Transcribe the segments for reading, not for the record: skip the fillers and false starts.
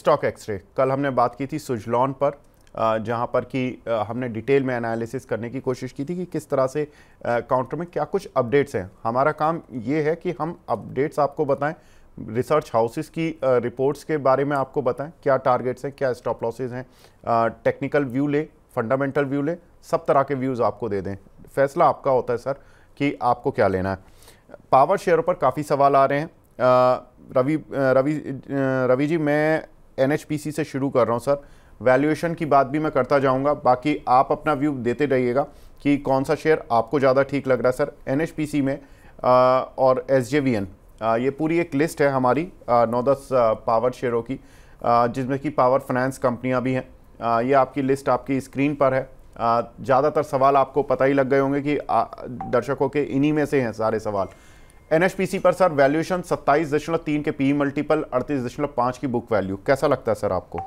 Stock x ray, कल हमने बात की थी सुजलॉन पर, जहां पर कि हमने डिटेल में एनालिसिस करने की कोशिश की थी कि किस तरह से काउंटर में क्या कुछ अपडेट्स हैं। हमारा काम ये है कि हम अपडेट्स आपको बताएं, रिसर्च हाउसेस की रिपोर्ट्स के बारे में आपको बताएं, क्या टारगेट्स हैं, क्या स्टॉप लॉसेज हैं, टेक्निकल व्यू ले, फंडामेंटल व्यू ले, सब तरह के व्यूज़ आपको दे दें। फैसला आपका होता है सर कि आपको क्या लेना है। पावर शेयरों पर काफ़ी सवाल आ रहे हैं। रवि जी, मैं NHPC से शुरू कर रहा हूं सर। वैल्यूएशन की बात भी मैं करता जाऊंगा, बाकी आप अपना व्यू देते रहिएगा कि कौन सा शेयर आपको ज़्यादा ठीक लग रहा है सर। NHPC में और SJVN, ये पूरी एक लिस्ट है हमारी 9-10 पावर शेयरों की, जिसमें कि पावर फाइनेंस कंपनियां भी हैं। ये आपकी लिस्ट आपकी स्क्रीन पर है। ज़्यादातर सवाल आपको पता ही लग गए होंगे कि दर्शकों के इन्हीं में से हैं सारे सवाल। NHPC पर सर वैल्यूएशन 27.3 के PE मल्टीपल, 38.5 की बुक वैल्यू, कैसा लगता है सर आपको?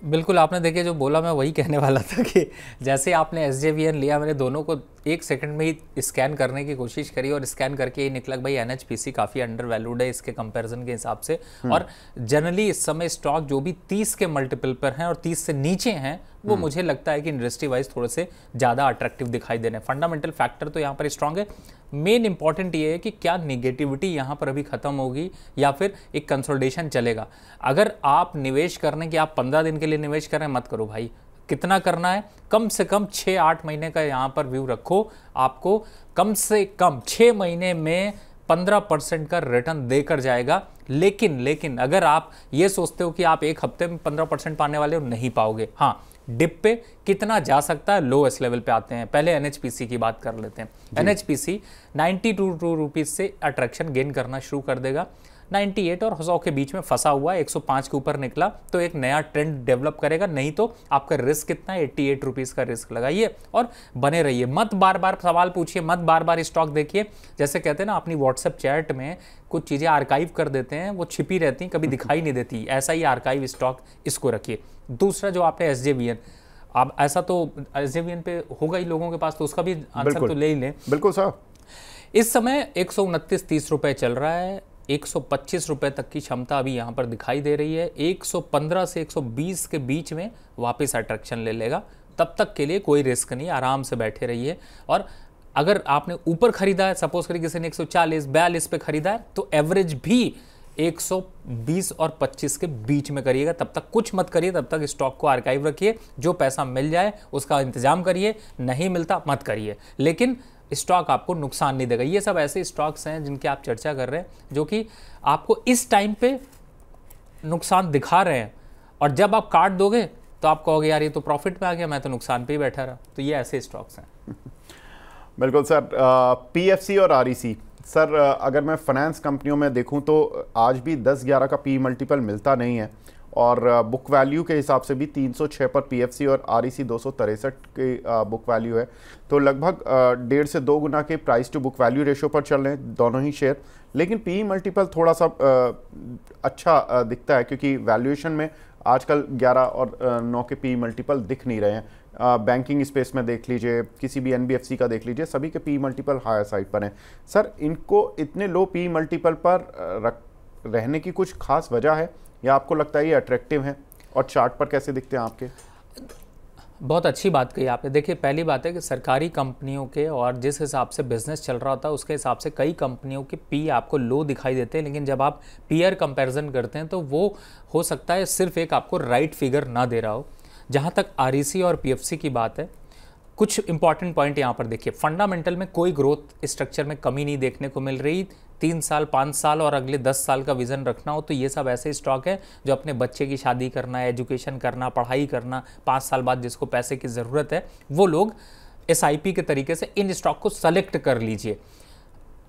बिल्कुल, आपने देखिए जो बोला मैं वही कहने वाला था कि जैसे आपने SJVN लिया, मैंने दोनों को एक सेकंड में ही स्कैन करने की कोशिश करी और स्कैन करके ये निकला भाई NHPC काफ़ी अंडर वैल्यूड है इसके कंपैरिजन के हिसाब से। और जनरली इस समय स्टॉक जो भी 30 के मल्टीपल पर हैं और 30 से नीचे हैं, वो मुझे लगता है कि इंडस्ट्री वाइज थोड़े से ज़्यादा अट्रैक्टिव दिखाई दे रहे हैं। फंडामेंटल फैक्टर तो यहाँ पर स्ट्रांग है। मेन इंपॉर्टेंट ये है कि क्या निगेटिविटी यहाँ पर अभी खत्म होगी या फिर एक कंसोलिडेशन चलेगा। अगर आप निवेश करने की आप 15 दिन के लिए निवेश करें, मत करो भाई। कितना करना है, कम से कम 6-8 महीने का यहाँ पर व्यू रखो। आपको कम से कम 6 महीने में 15% का रिटर्न देकर जाएगा। लेकिन अगर आप ये सोचते हो कि आप एक हफ्ते में 15% पाने वाले हो, नहीं पाओगे। हाँ, डिप पे कितना जा सकता है, लोएस्ट लेवल पे आते हैं। पहले NHPC की बात कर लेते हैं। NHPC 92 रुपीज़ से अट्रैक्शन गेन करना शुरू कर देगा। 98 और 100 के बीच में फंसा हुआ है, 105 के ऊपर निकला तो एक नया ट्रेंड डेवलप करेगा। नहीं तो आपका रिस्क कितना है, 88 रुपीज़ का रिस्क लगाइए और बने रहिए। मत बार बार सवाल पूछिए, मत बार बार स्टॉक देखिए। जैसे कहते हैं ना, अपनी व्हाट्सएप चैट में कुछ चीज़ें आर्काइव कर देते हैं, वो छिपी रहती हैं, कभी दिखाई नहीं देती। ऐसा ही आर्काइव स्टॉक इसको रखिए। दूसरा जो आपने SJVN, अब ऐसा तो SJVN पे होगा ही लोगों के पास, तो उसका भी आंसर तो ले ही लें। बिल्कुल साहब, इस समय 129-30 रुपये चल रहा है। 125 रुपये तक की क्षमता अभी यहाँ पर दिखाई दे रही है। 115 से 120 के बीच में वापस अट्रैक्शन ले लेगा। तब तक के लिए कोई रिस्क नहीं, आराम से बैठे रहिए। और अगर आपने ऊपर खरीदा है, सपोज करिए किसी ने 140-42 पे खरीदा है, तो एवरेज भी 120 और 25 के बीच में करिएगा। तब तक कुछ मत करिए, तब तक स्टॉक को आर्काइव रखिए। जो पैसा मिल जाए उसका इंतजाम करिए, नहीं मिलता मत करिए, लेकिन स्टॉक आपको नुकसान नहीं देगा। ये सब ऐसे स्टॉक्स हैं जिनकी आप चर्चा कर रहे हैं, जो कि आपको इस टाइम पे नुकसान दिखा रहे हैं, और जब आप काट दोगे तो आप कहोगे यार ये तो प्रॉफिट में आ गया, मैं तो नुकसान पे ही बैठा रहा। तो ये ऐसे स्टॉक्स हैं। बिल्कुल सर। PFC और REC सर, अगर मैं फाइनेंस कंपनियों में देखूं तो आज भी 10-11 का PE मल्टीपल मिलता नहीं है, और बुक वैल्यू के हिसाब से भी 306 पर PFC और REC 263 की बुक वैल्यू है। तो लगभग 1.5 से 2 गुना के price to book value ratio पर चल रहे हैं दोनों ही शेयर। लेकिन PE मल्टीपल थोड़ा सा अच्छा दिखता है, क्योंकि वैल्यूएशन में आजकल 11 और 9 के PE मल्टीपल दिख नहीं रहे हैं। बैंकिंग स्पेस में देख लीजिए, किसी भी NBFC का देख लीजिए, सभी के PE मल्टीपल हायर साइड पर हैं। सर, इनको इतने लो PE मल्टीपल पर रहने की कुछ खास वजह है, या आपको लगता है ये अट्रैक्टिव हैं? और चार्ट पर कैसे दिखते हैं आपके? बहुत अच्छी बात कही आपने। देखिए, पहली बात है कि सरकारी कंपनियों के और जिस हिसाब से बिजनेस चल रहा होता है उसके हिसाब से कई कंपनियों के PE आपको लो दिखाई देते हैं, लेकिन जब आप पीयर कंपैरिजन करते हैं तो वो हो सकता है सिर्फ एक आपको राइट फिगर ना दे रहा हो। जहाँ तक REC और PFC की बात है, कुछ इंपॉर्टेंट पॉइंट यहाँ पर देखिए। फंडामेंटल में कोई ग्रोथ स्ट्रक्चर में कमी नहीं देखने को मिल रही। 3 साल, 5 साल और अगले 10 साल का विजन रखना हो तो ये सब ऐसे स्टॉक है जो अपने बच्चे की शादी करना है, एजुकेशन करना, पढ़ाई करना, 5 साल बाद जिसको पैसे की ज़रूरत है, वो लोग SIP के तरीके से इन स्टॉक को सेलेक्ट कर लीजिए।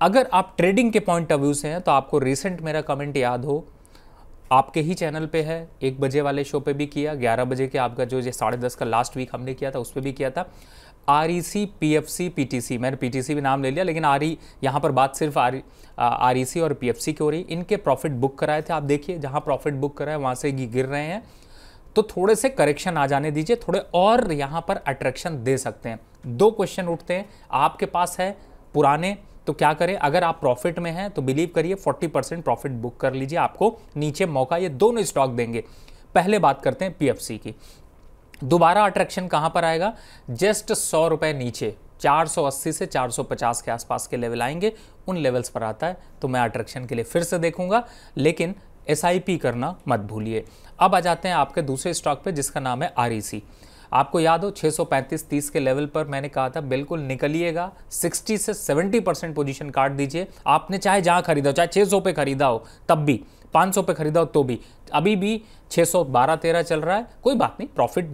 अगर आप ट्रेडिंग के पॉइंट ऑफ व्यू से हैं तो आपको रिसेंट मेरा कमेंट याद हो, आपके ही चैनल पे है, 1 बजे वाले शो पे भी किया, 11 बजे के आपका जो 10:30 का लास्ट वीक हमने किया था उस पर भी किया था। REC, PFC, PTC, मैंने PTC भी नाम ले लिया, लेकिन यहाँ पर बात सिर्फ REC और PFC की हो रही। इनके प्रॉफिट बुक कराए थे, आप देखिए जहाँ प्रॉफिट बुक कराए वहाँ से गिर रहे हैं, तो थोड़े से करेक्शन आ जाने दीजिए, थोड़े और यहाँ पर अट्रैक्शन दे सकते हैं। 2 क्वेश्चन उठते हैं, आपके पास है पुराने तो क्या करें? अगर आप प्रॉफिट में हैं तो बिलीव करिए 40% प्रॉफिट बुक कर लीजिए, आपको नीचे मौका ये दोनों स्टॉक देंगे। पहले बात करते हैं पीएफसी की। दोबारा अट्रैक्शन कहां पर आएगा? जस्ट 100 रुपए नीचे 480 से 450 के आसपास के लेवल आएंगे, उन लेवल्स पर आता है तो मैं अट्रैक्शन के लिए फिर से देखूंगा, लेकिन एसआईपी करना मत भूलिए। अब आ जाते हैं आपके दूसरे स्टॉक पे जिसका नाम है आरईसी। आपको याद हो 635-30 के लेवल पर मैंने कहा था बिल्कुल निकलिएगा, 60 से 70% पोजीशन काट दीजिए। आपने चाहे जहां खरीदा हो, चाहे 600 पे खरीदा हो तब भी, 500 पे खरीदा हो तो भी, अभी भी 612-13 चल रहा है, कोई बात नहीं, प्रॉफिट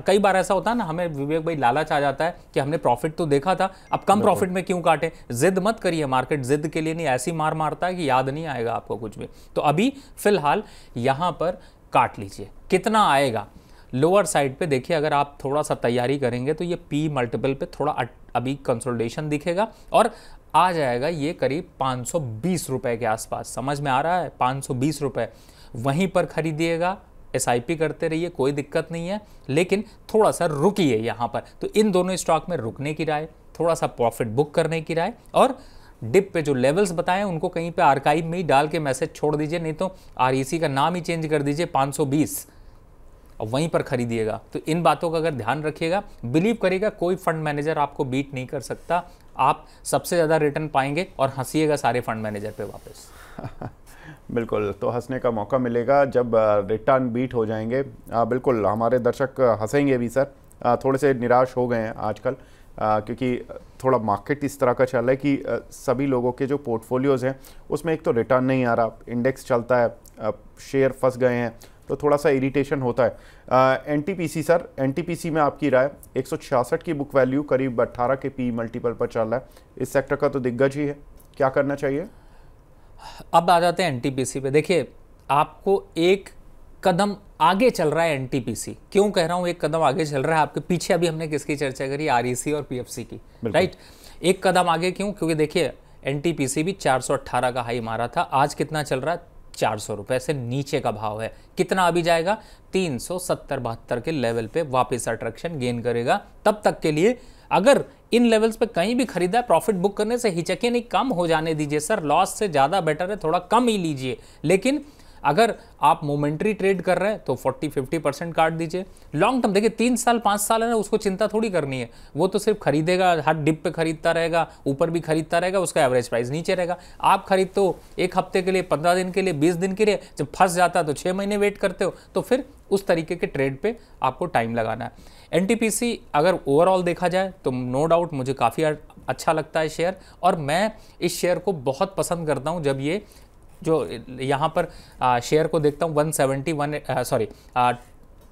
कई बार ऐसा होता है ना, हमें विवेक भाई लालच आ जाता है कि हमने प्रॉफिट तो देखा था, अब कम प्रॉफिट में क्यों काटे। जिद मत करिए, मार्केट जिद के लिए नहीं, ऐसी मार मारता है कि याद नहीं आएगा आपको कुछ भी। तो अभी फिलहाल यहां पर काट लीजिए। कितना आएगा? लोअर साइड पे देखिए, अगर आप थोड़ा सा तैयारी करेंगे तो ये पी मल्टीपल पे थोड़ा अभी कंसोलिडेशन दिखेगा और आ जाएगा ये करीब 520 रुपए के आसपास। समझ में आ रहा है? 520 रुपए वहीं पर खरीदिएगा, एसआईपी करते रहिए, कोई दिक्कत नहीं है, लेकिन थोड़ा सा रुकिए यहाँ पर। तो इन दोनों स्टॉक में रुकने की राय, थोड़ा सा प्रॉफिट बुक करने की राय, और डिप पे जो लेवल्स बताएं उनको कहीं पे आर्काइव में ही डाल के मैसेज छोड़ दीजिए, नहीं तो आरईसी का नाम ही चेंज कर दीजिए 520 और वहीं पर खरीदिएगा। तो इन बातों का अगर ध्यान रखिएगा, बिलीव करिएगा कोई फंड मैनेजर आपको बीट नहीं कर सकता, आप सबसे ज़्यादा रिटर्न पाएंगे और हंसीएगा सारे फंड मैनेजर पे वापस। बिल्कुल, तो हंसने का मौका मिलेगा जब रिटर्न बीट हो जाएंगे। बिल्कुल, हमारे दर्शक हंसेंगे भी सर, थोड़े से निराश हो गए हैं आजकल, क्योंकि थोड़ा मार्केट इस तरह का चल रहा है कि सभी लोगों के जो पोर्टफोलियोज़ हैं उसमें एक तो रिटर्न नहीं आ रहा, इंडेक्स चलता है, शेयर फंस गए हैं, तो थोड़ा सा इरिटेशन होता है। एनटीपीसी सर, एनटीपीसी में आपकी राय? 166 की बुक वैल्यू, करीब 18 के पी मल्टीपल पर चल रहा है, इस सेक्टर का तो दिग्गज ही है, क्या करना चाहिए? अब आ जाते हैं एनटीपीसी पे। देखिए, आपको एक कदम आगे चल रहा है एनटीपीसी। क्यों कह रहा हूं एक कदम आगे चल रहा है? आपके पीछे अभी हमने किसकी चर्चा करी? आरईसी और पीएफसी की, राइट? एक कदम आगे क्यों? क्योंकि देखिए एनटीपीसी भी 418 का हाई मारा था, आज कितना चल रहा है? 400 रुपए से नीचे का भाव है। कितना अभी जाएगा? 370-72 के लेवल पे वापस अट्रैक्शन गेन करेगा। तब तक के लिए अगर इन लेवल्स पे कहीं भी खरीदा है, प्रॉफिट बुक करने से हिचकिए नहीं, कम हो जाने दीजिए सर, लॉस से ज्यादा बेटर है थोड़ा कम ही लीजिए। लेकिन अगर आप मोमेंट्री ट्रेड कर रहे हैं तो 40-50% काट दीजिए। लॉन्ग टर्म देखिए, 3 साल 5 साल है ना, उसको चिंता थोड़ी करनी है, वो तो सिर्फ खरीदेगा, हर डिप पे खरीदता रहेगा, ऊपर भी खरीदता रहेगा, उसका एवरेज प्राइस नीचे रहेगा। आप खरीदते हो 1 हफ्ते के लिए, 15 दिन के लिए, 20 दिन के लिए, जब फंस जाता है तो 6 महीने वेट करते हो, तो फिर उस तरीके के ट्रेड पे आपको टाइम लगाना है। एनटीपीसी अगर ओवरऑल देखा जाए तो नो डाउट मुझे काफ़ी अच्छा लगता है शेयर, और मैं इस शेयर को बहुत पसंद करता हूँ जब ये जो यहाँ पर शेयर को देखता हूँ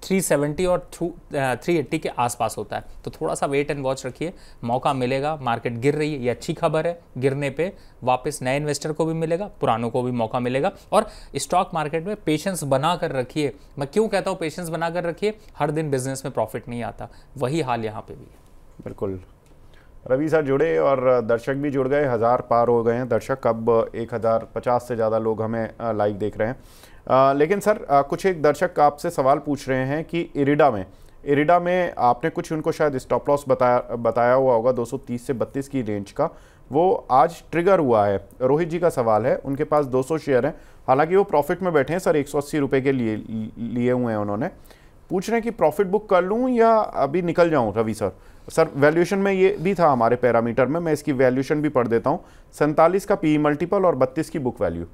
370 और 380 के आसपास होता है, तो थोड़ा सा वेट एंड वॉच रखिए, मौका मिलेगा। मार्केट गिर रही है, ये अच्छी खबर है, गिरने पे वापस नए इन्वेस्टर को भी मिलेगा, पुरानों को भी मौका मिलेगा। और स्टॉक मार्केट में पेशेंस बना कर रखिए। मैं क्यों कहता हूँ पेशेंस बना कर रखिए? हर दिन बिजनेस में प्रॉफिट नहीं आता, वही हाल यहाँ पे भी है। बिल्कुल, रवि सर जुड़े और दर्शक भी जुड़ गए, 1000 पार हो गए हैं दर्शक, अब 1050 से ज़्यादा लोग हमें लाइव देख रहे हैं। लेकिन सर कुछ एक दर्शक आपसे सवाल पूछ रहे हैं कि इरिडा में आपने कुछ उनको शायद स्टॉप लॉस बताया हुआ होगा 230 से 32 की रेंज का, वो आज ट्रिगर हुआ है। रोहित जी का सवाल है, उनके पास 200 शेयर हैं, हालांकि वो प्रॉफिट में बैठे हैं सर, 180 रुपये के लिए हुए हैं उन्होंने, पूछ रहे हैं कि प्रॉफिट बुक कर लूँ या अभी निकल जाऊँ? रवि सर वैल्यूएशन में ये भी था हमारे पैरामीटर में, मैं इसकी वैल्यूएशन भी पढ़ देता हूँ, 47 का पी मल्टीपल और 32 की बुक वैल्यू।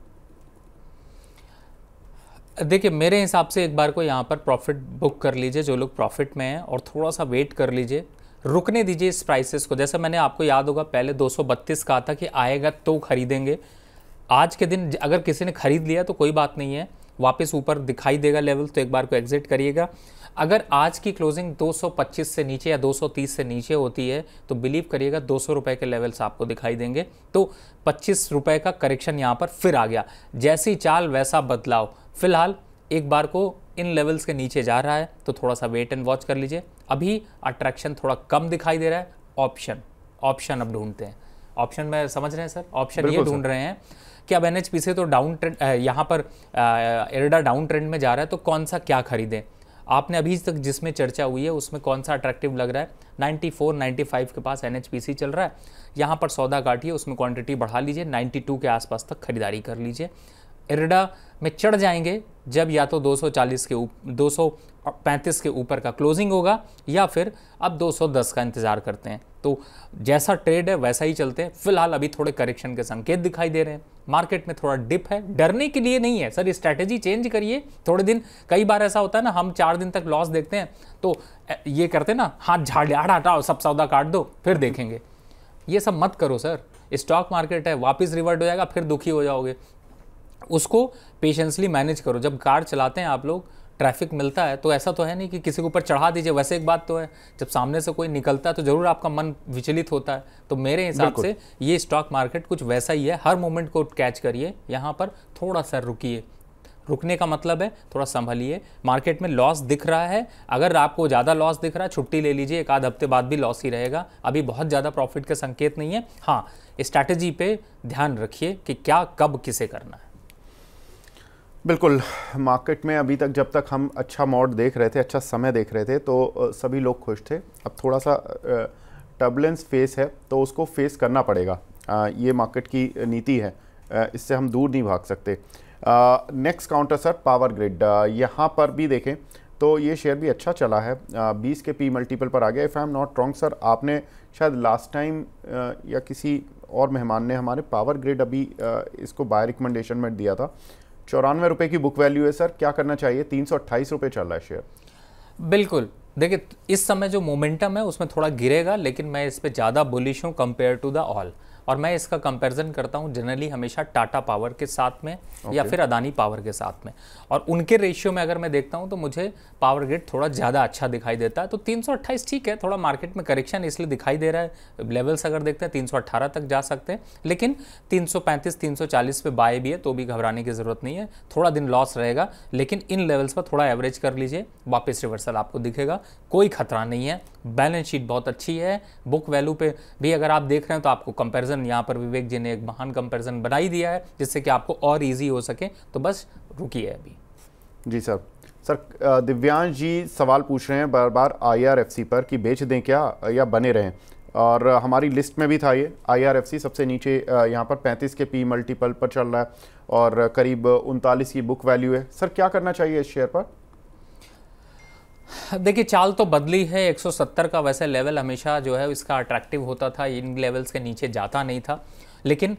देखिए, मेरे हिसाब से एक बार को यहाँ पर प्रॉफिट बुक कर लीजिए जो लोग प्रॉफिट में हैं, और थोड़ा सा वेट कर लीजिए, रुकने दीजिए इस प्राइसेस को। जैसे मैंने आपको याद होगा पहले 232 कहा था कि आएगा तो खरीदेंगे। आज के दिन अगर किसी ने खरीद लिया तो कोई बात नहीं है, वापस ऊपर दिखाई देगा लेवल, तो एक बार को एग्जिट करिएगा। अगर आज की क्लोजिंग 225 से नीचे या 230 से नीचे होती है तो बिलीव करिएगा 200 रुपए के लेवल्स आपको दिखाई देंगे। तो 25 रुपए का करेक्शन यहाँ पर फिर आ गया, जैसी चाल वैसा बदलाव। फिलहाल एक बार को इन लेवल्स के नीचे जा रहा है तो थोड़ा सा वेट एंड वॉच कर लीजिए। अभी अट्रैक्शन थोड़ा कम दिखाई दे रहा है। ऑप्शन अब ढूंढते हैं। ऑप्शन में समझ रहे हैं सर, ऑप्शन ये ढूंढ रहे हैं कि अब एनएचपीसी तो डाउन ट्रेंड, यहाँ पर इरिडा डाउन ट्रेंड में जा रहा है, तो कौन सा क्या खरीदें। आपने अभी तक जिसमें चर्चा हुई है उसमें कौन सा अट्रैक्टिव लग रहा है? 94-95 के पास एनएचपीसी चल रहा है, यहाँ पर सौदा काटिए, उसमें क्वांटिटी बढ़ा लीजिए, 92 के आसपास तक खरीदारी कर लीजिए। इरिडा में चढ़ जाएंगे जब या तो 240 के 235 के ऊपर का क्लोजिंग होगा या फिर अब 210 का इंतज़ार करते हैं। तो जैसा ट्रेड है वैसा ही चलते हैं। फिलहाल अभी थोड़े करेक्शन के संकेत दिखाई दे रहे हैं, मार्केट में थोड़ा डिप है, डरने के लिए नहीं है सर। स्ट्रैटेजी चेंज करिए थोड़े दिन। कई बार ऐसा होता है ना, हम 4 दिन तक लॉस देखते हैं तो ये करते ना, हाथ झाड़ हटाओ, सब सौदा काट दो, फिर देखेंगे। ये सब मत करो सर। स्टॉक मार्केट है, वापस रिवर्ट हो जाएगा, फिर दुखी हो जाओगे। उसको पेशेंसली मैनेज करो। जब कार चलाते हैं आप लोग, ट्रैफिक मिलता है तो ऐसा तो है नहीं कि किसी के ऊपर चढ़ा दीजिए। वैसे एक बात तो है, जब सामने से कोई निकलता है तो ज़रूर आपका मन विचलित होता है। तो मेरे हिसाब से ये स्टॉक मार्केट कुछ वैसा ही है। हर मोमेंट को कैच करिए, यहाँ पर थोड़ा सा रुकिए। रुकने का मतलब है थोड़ा संभलिए। मार्केट में लॉस दिख रहा है, अगर आपको ज़्यादा लॉस दिख रहा है छुट्टी ले लीजिए, एक आध हफ्ते बाद भी लॉस ही रहेगा। अभी बहुत ज़्यादा प्रॉफिट के संकेत नहीं है। हाँ, स्ट्रैटेजी पे ध्यान रखिए कि क्या कब किसे करना है। बिल्कुल, मार्केट में अभी तक जब तक हम अच्छा मोड देख रहे थे, अच्छा समय देख रहे थे, तो सभी लोग खुश थे। अब थोड़ा सा टर्बुलेंस फेस है तो उसको फेस करना पड़ेगा। ये मार्केट की नीति है, इससे हम दूर नहीं भाग सकते। Next counter sir, power grid. यहाँ पर भी देखें तो ये शेयर भी अच्छा चला है, 20 के पी मल्टीपल पर आ गया। If I am not wrong sir, आपने शायद लास्ट टाइम या किसी और मेहमान ने हमारे पावर ग्रिड अभी इसको बाय रिकमेंडेशन में दिया था। 94 रुपये की बुक वैल्यू है सर, क्या करना चाहिए? 328 रुपये चल रहा है शेयर। बिल्कुल, देखिए इस समय जो मोमेंटम है उसमें थोड़ा गिरेगा, लेकिन मैं इस पे ज़्यादा बुलिश हूँ कंपेयर टू द ऑल। और मैं इसका कंपैरिजन करता हूँ जनरली हमेशा टाटा पावर के साथ में या फिर अदानी पावर के साथ में। और उनके रेशियो में अगर मैं देखता हूँ तो मुझे पावर ग्रिड थोड़ा ज़्यादा अच्छा दिखाई देता है। तो 328 ठीक है, थोड़ा मार्केट में करेक्शन इसलिए दिखाई दे रहा है। लेवल्स अगर देखते हैं 318 तक जा सकते हैं, लेकिन 335 340 पे बाय भी है तो भी घबराने की ज़रूरत नहीं है। थोड़ा दिन लॉस रहेगा, लेकिन इन लेवल्स पर थोड़ा एवरेज कर लीजिए, वापस रिवर्सल आपको दिखेगा, कोई खतरा नहीं है। बैलेंस शीट बहुत अच्छी है। बुक वैल्यू पे भी अगर आप देख रहे हैं तो आपको कंपैरिजन यहाँ पर विवेक जी ने एक महान कंपैरिजन बना ही दिया है, जिससे कि आपको और इजी हो सके। तो बस रुकिए अभी। जी सर। सर दिव्यांश जी सवाल पूछ रहे हैं बार बार IRFC पर कि बेच दें क्या या बने रहें, और हमारी लिस्ट में भी था ये। IRFC सबसे नीचे यहाँ पर 35 के पी मल्टीपल पर चल रहा है और करीब 39 की बुक वैल्यू है। सर क्या करना चाहिए इस शेयर पर? देखिए चाल तो बदली है। 170 का वैसे लेवल हमेशा जो है इसका अट्रैक्टिव होता था, इन लेवल्स के नीचे जाता नहीं था, लेकिन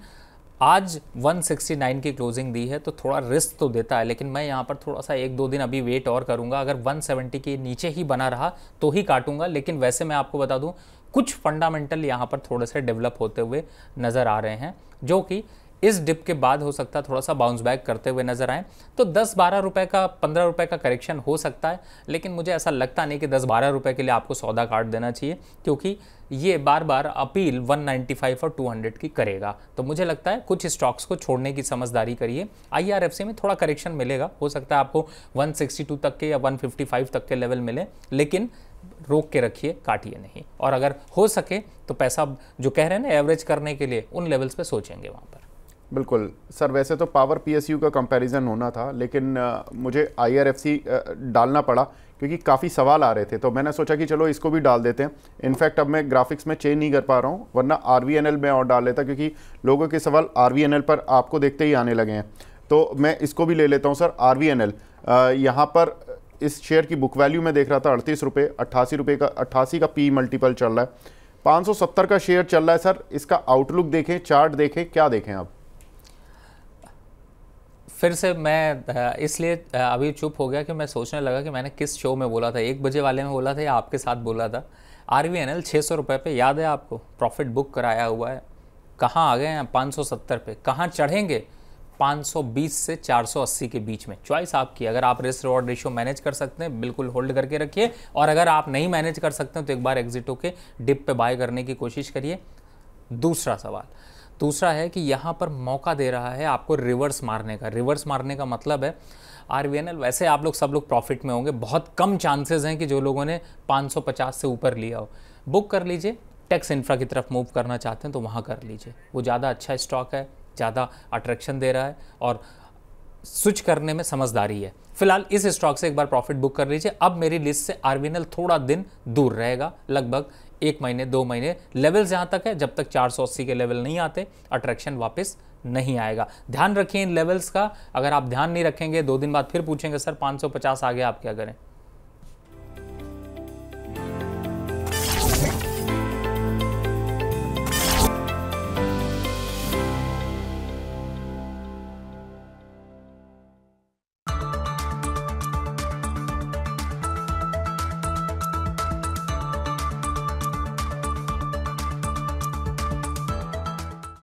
आज 169 की क्लोजिंग दी है तो थोड़ा रिस्क तो देता है। लेकिन मैं यहाँ पर थोड़ा सा 1-2 दिन अभी वेट और करूँगा। अगर 170 के नीचे ही बना रहा तो ही काटूंगा। लेकिन वैसे मैं आपको बता दूँ, कुछ फंडामेंटल यहाँ पर थोड़े से डेवलप होते हुए नज़र आ रहे हैं, जो कि इस डिप के बाद हो सकता है थोड़ा सा बाउंस बैक करते हुए नजर आए। तो 10-12 रुपए का 15 रुपए का करेक्शन हो सकता है, लेकिन मुझे ऐसा लगता नहीं कि 10-12 रुपए के लिए आपको सौदा काट देना चाहिए, क्योंकि ये बार बार अपील 195 और 200 की करेगा। तो मुझे लगता है कुछ स्टॉक्स को छोड़ने की समझदारी करिए। IRFC में थोड़ा करेक्शन मिलेगा, हो सकता है आपको 162 तक के या 155 तक के लेवल मिले, लेकिन रोक के रखिए, काटिए नहीं। और अगर हो सके तो पैसा जो कह रहे हैं ना एवरेज करने के लिए, उन लेवल्स पे सोचेंगे वहाँ पर। बिल्कुल सर, वैसे तो पावर PSU का कंपैरिजन होना था, लेकिन मुझे IRFC डालना पड़ा क्योंकि काफ़ी सवाल आ रहे थे, तो मैंने सोचा कि चलो इसको भी डाल देते हैं। इनफैक्ट अब मैं ग्राफिक्स में चेंज नहीं कर पा रहा हूँ, वरना RVNL में और डाल लेता, क्योंकि लोगों के सवाल RVNL पर आपको देखते ही आने लगे हैं। तो मैं इसको भी ले लेता हूँ सर, RVNL। यहाँ पर इस शेयर की बुक वैल्यू में देख रहा था 38 रुपये, 88 रुपये का 88 का पी मल्टीपल चल रहा है, 570 का शेयर चल रहा है। सर इसका आउटलुक देखें, चार्ट देखें, क्या देखें आप? फिर से मैं इसलिए अभी चुप हो गया कि मैं सोचने लगा कि मैंने किस शो में बोला था, 1 बजे वाले में बोला था या आपके साथ बोला था। RVNL 600 रुपये पे, याद है आपको, प्रॉफिट बुक कराया हुआ है। कहाँ आ गए हैं? 570 पे। कहाँ चढ़ेंगे? 520 से 480 के बीच में। चॉइस आपकी। अगर आप रिस्क रिवॉर्ड रेशियो मैनेज कर सकते हैं, बिल्कुल होल्ड करके रखिए, और अगर आप नहीं मैनेज कर सकते हैं तो एक बार एग्जिट होके डिप पे बाय करने की कोशिश करिए। दूसरा है कि यहाँ पर मौका दे रहा है आपको रिवर्स मारने का। रिवर्स मारने का मतलब है RVNL, वैसे आप लोग सब लोग प्रॉफिट में होंगे, बहुत कम चांसेस हैं कि जो लोगों ने 550 से ऊपर लिया हो। बुक कर लीजिए। टेक्स इंफ्रा की तरफ मूव करना चाहते हैं तो वहाँ कर लीजिए, वो ज़्यादा अच्छा स्टॉक है, ज़्यादा अट्रैक्शन दे रहा है और स्विच करने में समझदारी है। फिलहाल इस स्टॉक से एक बार प्रॉफिट बुक कर लीजिए। अब मेरी लिस्ट से RVNL थोड़ा दिन दूर रहेगा, लगभग 1 महीने 2 महीने। लेवल जहाँ तक है, जब तक 480 के लेवल नहीं आते, अट्रैक्शन वापस नहीं आएगा। ध्यान रखिए इन लेवल्स का, अगर आप ध्यान नहीं रखेंगे 2 दिन बाद फिर पूछेंगे सर 550 आ गया आप क्या करें।